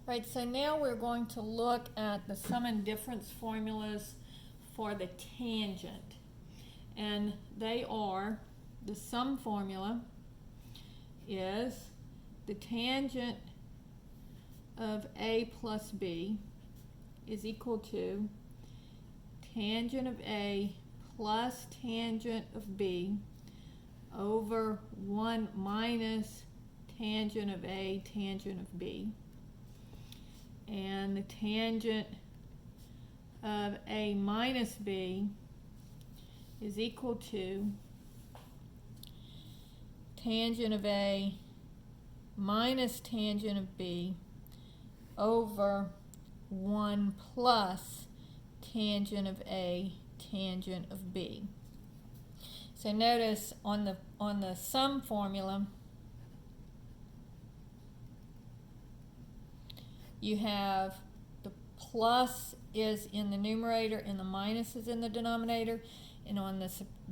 Right, so now we're going to look at the sum and difference formulas for the tangent. And they are, the sum formula is the tangent of A plus B is equal to tangent of A plus tangent of B over 1 minus tangent of A tangent of B. And the tangent of A minus B is equal to tangent of A minus tangent of B over 1 plus tangent of A tangent of B. So notice on the sum formula, you have the plus is in the numerator and the minus is in the denominator. And on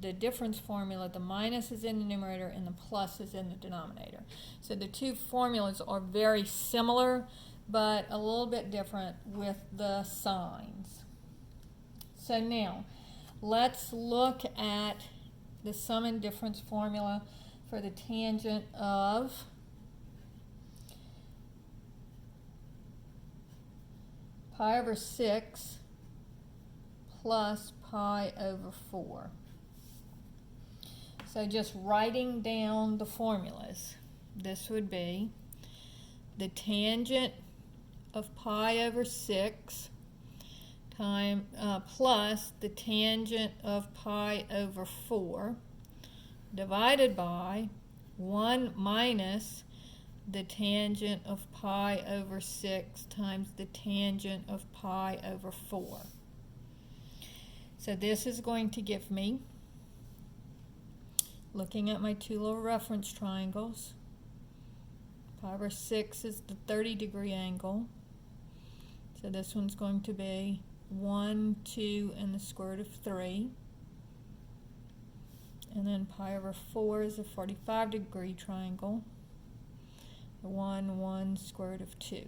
the difference formula, the minus is in the numerator and the plus is in the denominator. So the two formulas are very similar, but a little bit different with the signs. So now, let's look at the sum and difference formula for the tangent of pi over 6 plus pi over 4. So just writing down the formulas, this would be the tangent of pi over 6 plus the tangent of pi over 4 divided by 1 minus the tangent of pi over 6 times the tangent of pi over 4. So this is going to give me, looking at my two little reference triangles, pi over 6 is the 30-degree angle. So this one's going to be 1, 2, and the square root of 3. And then pi over 4 is a 45-degree triangle. 1, 1, square root of 2.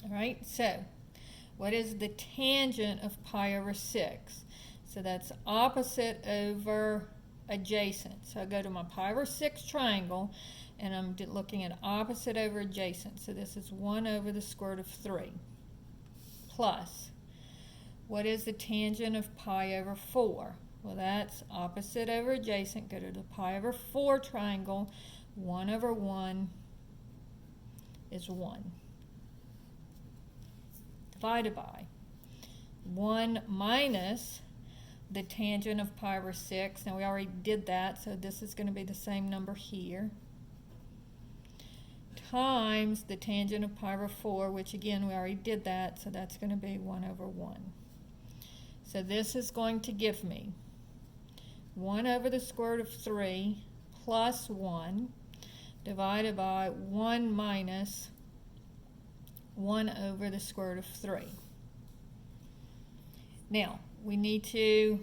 All right, so what is the tangent of pi over 6? So that's opposite over adjacent. So I go to my pi over 6 triangle, and I'm looking at opposite over adjacent. So this is 1 over the square root of 3 plus, what is the tangent of pi over 4? Well, that's opposite over adjacent. Go to the pi over 4 triangle. 1 over 1 is 1. Divided by 1 minus the tangent of pi over 6. Now, we already did that, so this is going to be the same number here. Times the tangent of pi over 4, which again, we already did that, so that's going to be 1 over 1. So this is going to give me 1 over the square root of 3 plus 1 divided by 1 minus 1 over the square root of 3. Now, we need to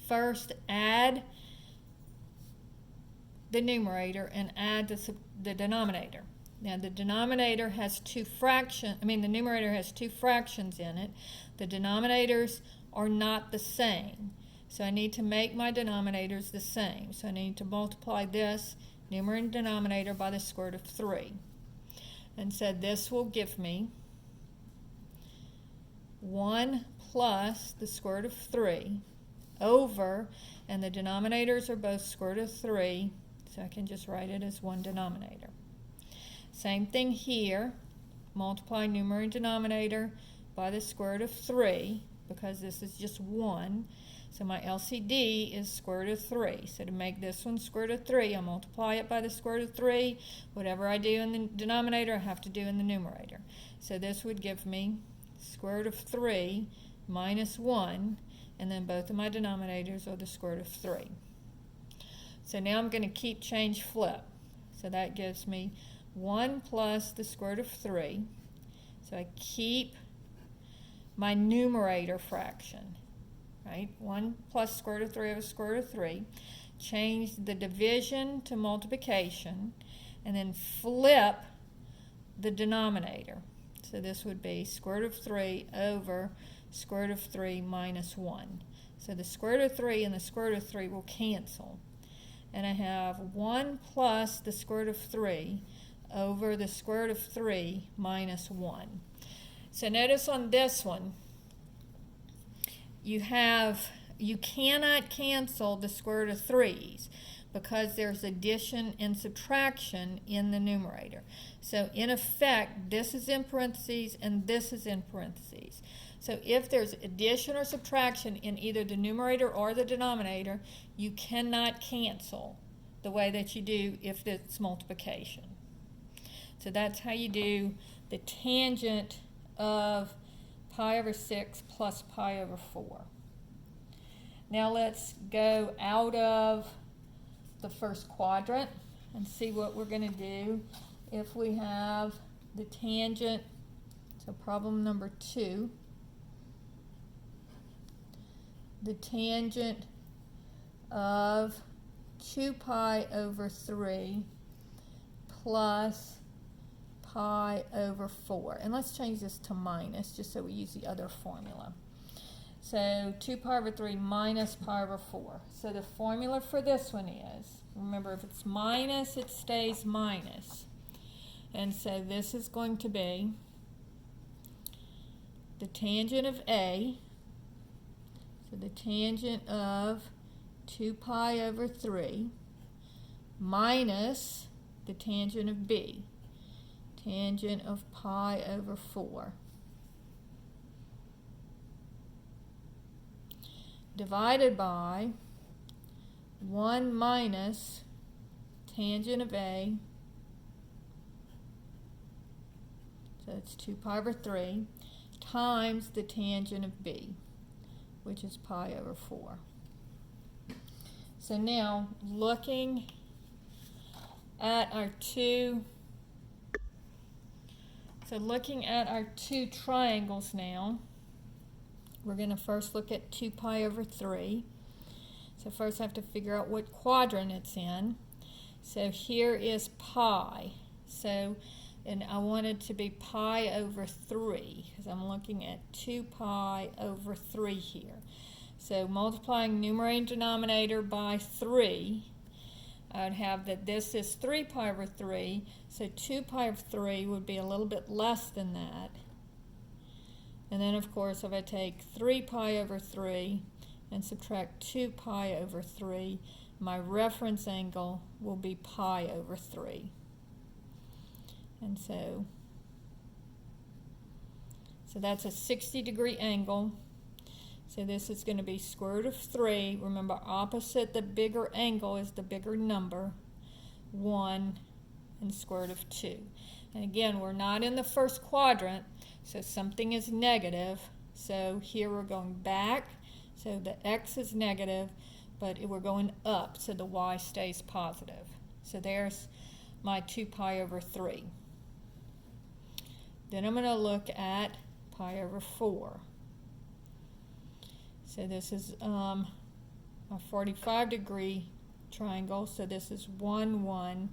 first add the numerator and add the denominator. Now, the denominator has the numerator has two fractions in it. The denominators are not the same. So I need to make my denominators the same. So I need to multiply this numerator and denominator by the square root of 3. And so this will give me 1 plus the square root of 3 over, and the denominators are both square root of 3, so I can just write it as one denominator. Same thing here, multiply numerator and denominator by the square root of 3, because this is just 1. So my LCD is square root of 3. So to make this one square root of 3, I multiply it by the square root of 3. Whatever I do in the denominator, I have to do in the numerator. So this would give me square root of 3 minus 1, and then both of my denominators are the square root of 3. So now I'm going to change flip. So that gives me 1 plus the square root of 3. So I keep my numerator fraction, right? 1 plus square root of 3 over square root of 3. Change the division to multiplication, and then flip the denominator. So this would be square root of 3 over square root of 3 minus 1. So the square root of 3 and the square root of 3 will cancel. And I have 1 plus the square root of 3 over the square root of 3 minus 1. So notice on this one, you cannot cancel the square root of 3's because there's addition and subtraction in the numerator. So in effect, this is in parentheses and this is in parentheses. So if there's addition or subtraction in either the numerator or the denominator, you cannot cancel the way that you do if it's multiplication. So that's how you do the tangent of pi over 6 plus pi over 4. Now let's go out of the first quadrant and see what we're going to do if we have the tangent. So problem number 2, the tangent of 2 pi over 3 plus pi over 4. And let's change this to minus just so we use the other formula. So 2 pi over 3 minus pi over 4. So the formula for this one is, remember if it's minus, it stays minus. And so this is going to be the tangent of A. So the tangent of 2 pi over 3 minus the tangent of B. Tangent of pi over 4. Divided by 1 minus tangent of A, so it's 2 pi over 3, times the tangent of B, which is pi over 4. So now, looking at our two triangles now, we're going to first look at 2 pi over 3. So first I have to figure out what quadrant it's in. So here is pi. And I want it to be pi over 3 because I'm looking at 2 pi over 3 here. So multiplying numerator and denominator by 3, I would have that this is 3 pi over 3. So 2 pi over 3 would be a little bit less than that. And then, of course, if I take 3 pi over 3 and subtract 2 pi over 3, my reference angle will be pi over 3. And so that's a 60-degree angle. So this is going to be square root of 3. Remember, opposite the bigger angle is the bigger number, 1, and square root of 2. And again, we're not in the first quadrant, so something is negative. So here we're going back, so the x is negative, but we're going up, so the y stays positive. So there's my 2 pi over 3. Then I'm going to look at pi over 4. So this is a 45-degree triangle, so this is 1, 1,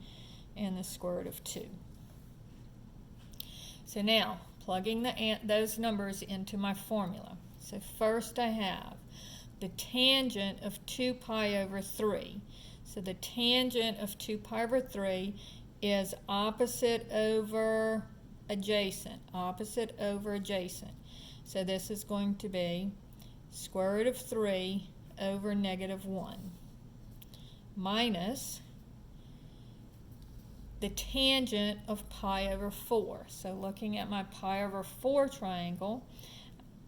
and the square root of 2. So now, plugging those numbers into my formula. So first I have the tangent of 2 pi over 3. So the tangent of 2 pi over 3 is opposite over adjacent, opposite over adjacent. So this is going to be square root of 3 over negative 1 minus the tangent of pi over 4. So looking at my pi over 4 triangle,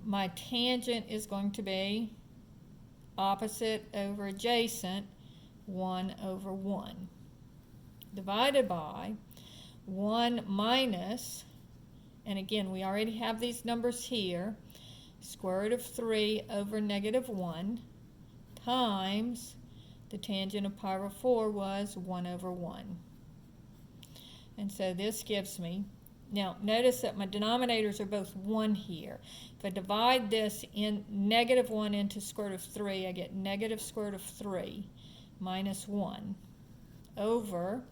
my tangent is going to be opposite over adjacent, 1 over 1, divided by 1 minus, and again, we already have these numbers here, square root of 3 over negative 1 times the tangent of pi over 4 was 1 over 1. And so this gives me, now notice that my denominators are both 1 here. If I divide this in negative 1 into square root of 3, I get negative square root of 3 minus 1 over,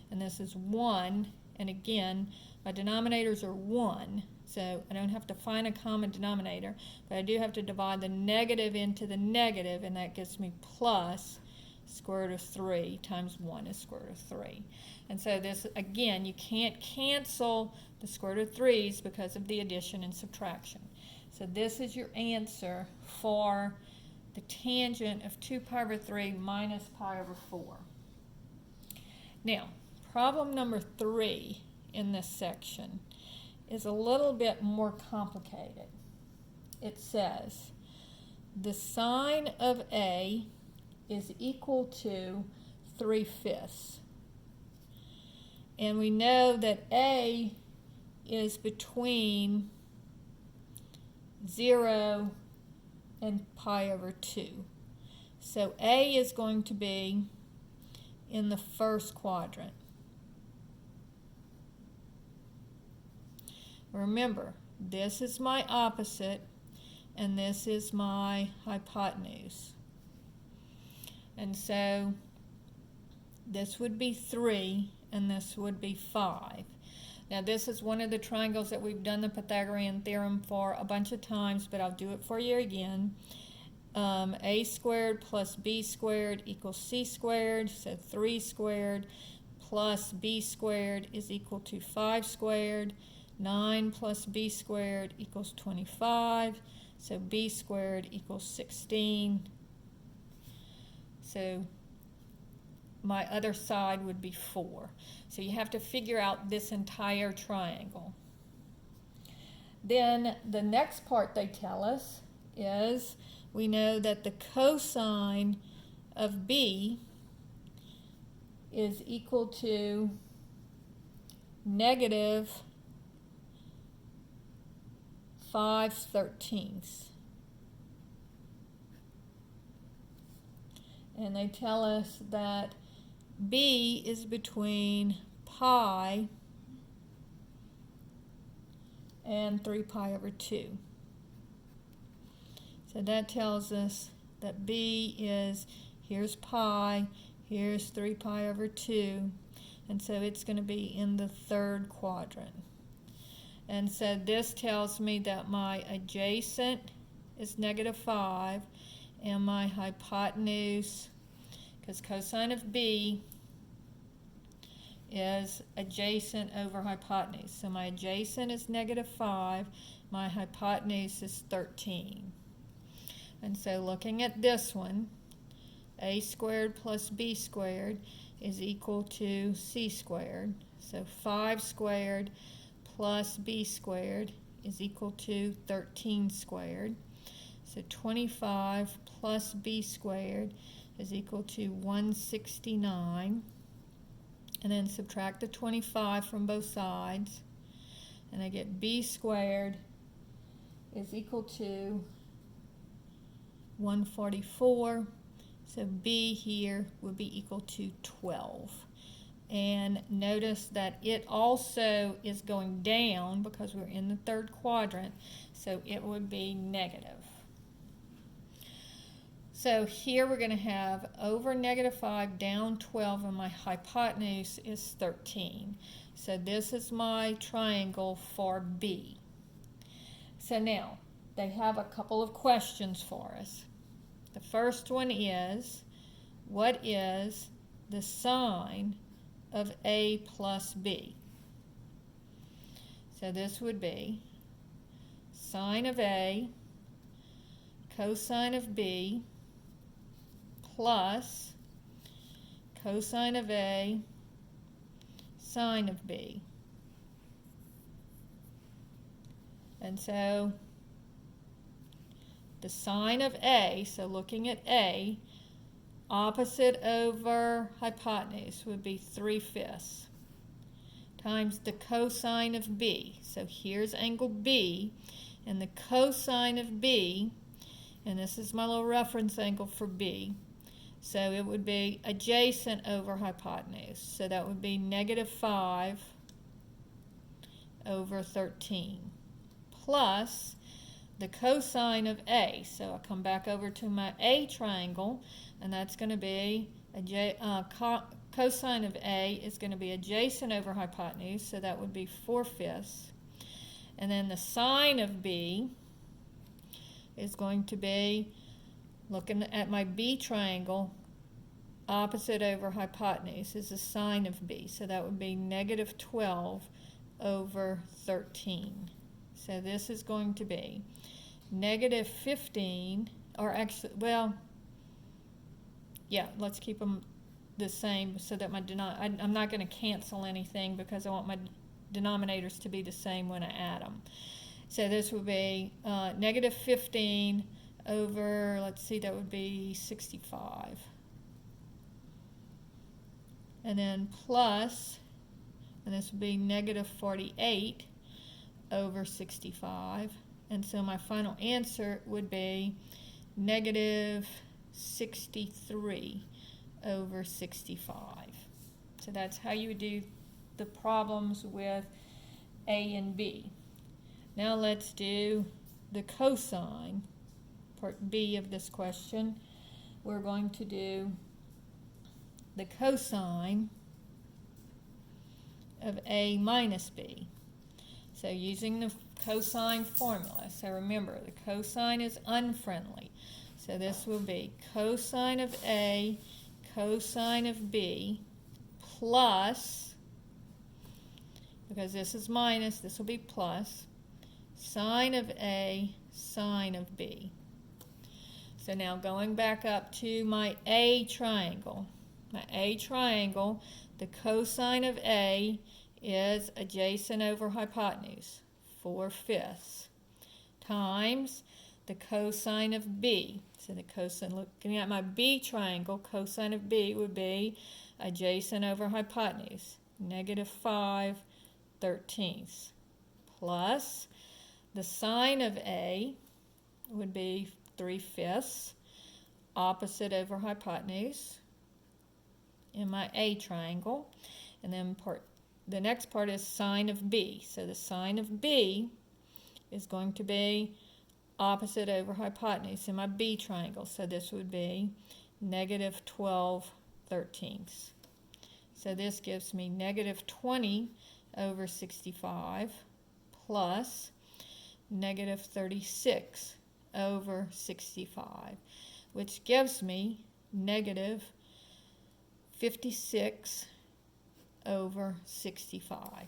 and this is 1, And again, my denominators are 1, so I don't have to find a common denominator, but I do have to divide the negative into the negative, and that gives me plus square root of 3 times 1 is square root of 3. And so this, again, you can't cancel the square root of 3's because of the addition and subtraction. So this is your answer for the tangent of 2 pi over 3 minus pi over 4. Now, problem number 3 in this section is a little bit more complicated. It says the sine of A is equal to 3/5. And we know that A is between 0 and pi over 2. So A is going to be in the first quadrant. Remember, this is my opposite and this is my hypotenuse. And so this would be 3 and this would be 5. Now this is one of the triangles that we've done the Pythagorean theorem for a bunch of times, but I'll do it for you again. A squared plus B squared equals C squared, so 3 squared plus B squared is equal to 5 squared. 9 plus B squared equals 25, so B squared equals 16. So my other side would be 4. So you have to figure out this entire triangle. Then the next part they tell us is we know that the cosine of B is equal to negative 5/13. And they tell us that B is between pi and 3 pi over 2. So that tells us that B is, here's pi, here's 3 pi over 2, and so it's going to be in the third quadrant. And so this tells me that my adjacent is -5 and my hypotenuse, because cosine of B is adjacent over hypotenuse. So my adjacent is -5, my hypotenuse is 13. And so looking at this one, A squared plus B squared is equal to C squared. So 5 squared plus B squared is equal to 13 squared. So 25 plus B squared is equal to 169. And then subtract the 25 from both sides. And I get B squared is equal to 144. So B here would be equal to 12. And notice that it also is going down because we're in the third quadrant, so it would be negative. So here we're going to have over -5 down 12, and my hypotenuse is 13. So this is my triangle for B. So now, they have a couple of questions for us. The first one is, what is the sine of A plus B? So this would be sine of A cosine of B plus cosine of A sine of B. And so the sine of A, so looking at A, opposite over hypotenuse would be 3/5 times the cosine of B. So here's angle B, and the cosine of B, and this is my little reference angle for B, so it would be adjacent over hypotenuse. So that would be -5 over 13 plus the cosine of A. So I come back over to my A triangle, and that's going to be cosine of A is going to be adjacent over hypotenuse, so that would be 4/5. And then the sine of B is going to be, looking at my B triangle, opposite over hypotenuse is the sine of B. So that would be negative 12 over 13. So this is going to be negative 15, or actually, well, yeah, let's keep them the same so that my I'm not going to cancel anything because I want my denominators to be the same when I add them. So this would be negative 15 over, let's see, that would be 65. And then plus, and this would be negative 48 over 65. And so my final answer would be negative 63 over 65. So that's how you would do the problems with A and B. Now let's do the cosine, part B of this question. We're going to do the cosine of A minus B. So using the cosine formula. So remember, the cosine is unfriendly. So this will be cosine of A, cosine of B, plus, because this is minus, this will be plus, sine of A, sine of B. So now going back up to my A triangle. My A triangle, the cosine of A is adjacent over hypotenuse, 4/5, times the cosine of B. So the cosine, looking at my B triangle, cosine of B would be adjacent over hypotenuse, negative 5/13, plus the sine of A would be 3/5, opposite over hypotenuse in my A triangle. And then the next part is sine of B. So the sine of B is going to be opposite over hypotenuse in my B triangle. So this would be negative 12/13. So this gives me negative 20 over 65 plus negative 36 over 65, which gives me negative 56 over 65.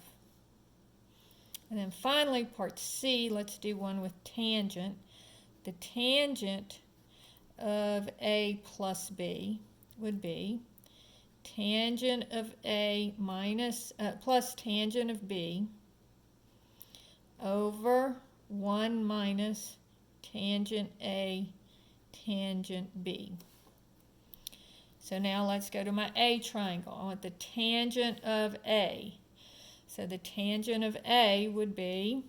And then finally, part C, let's do one with tangent. The tangent of A plus B would be tangent of A minus, plus tangent of B over 1 minus tangent A tangent B. So now let's go to my A triangle. I want the tangent of A. So the tangent of A would be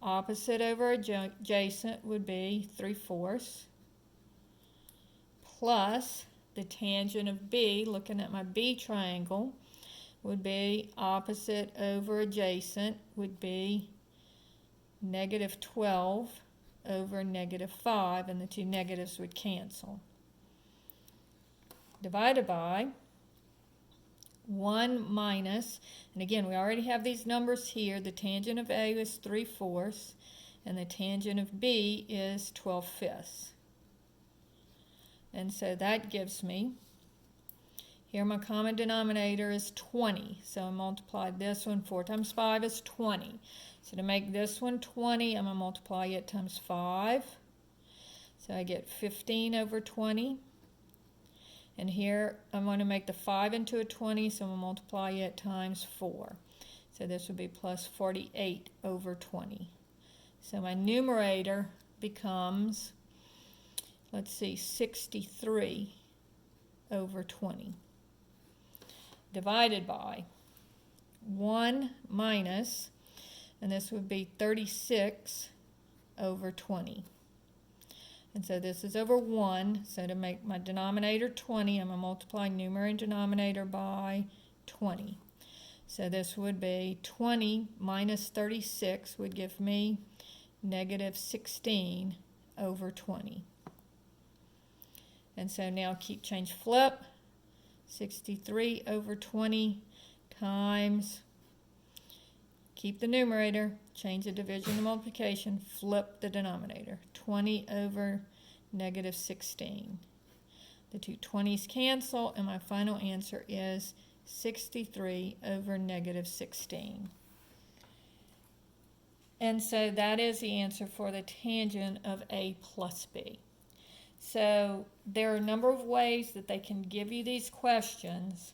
opposite over adjacent would be 3/4, plus the tangent of B, looking at my B triangle, would be opposite over adjacent would be negative 12 over negative 5, and the two negatives would cancel. Divided by 1 minus, and again, we already have these numbers here. The tangent of A is 3/4, and the tangent of B is 12/5. And so that gives me, here my common denominator is 20. So I multiply this one, 4 times 5 is 20. So to make this one 20, I'm going to multiply it times 5. So I get 15 over 20. And here I'm going to make the 5 into a 20, so I'm going to multiply it times 4. So this would be plus 48 over 20. So my numerator becomes, let's see, 63 over 20. Divided by 1 minus, and this would be 36 over 20. And so this is over 1, so to make my denominator 20, I'm going to multiply numerator and denominator by 20. So this would be 20 minus 36 would give me negative 16 over 20. And so now change flip. 63 over 20 times, keep the numerator, change the division to multiplication, flip the denominator. 20 over negative 16. The two 20s cancel, and my final answer is 63 over negative 16. And so that is the answer for the tangent of A plus B. So there are a number of ways that they can give you these questions,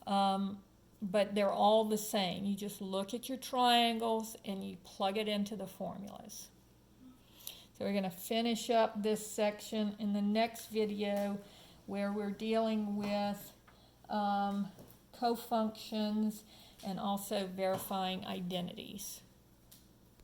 but they're all the same. You just look at your triangles and you plug it into the formulas. So we're going to finish up this section in the next video where we're dealing with cofunctions and also verifying identities.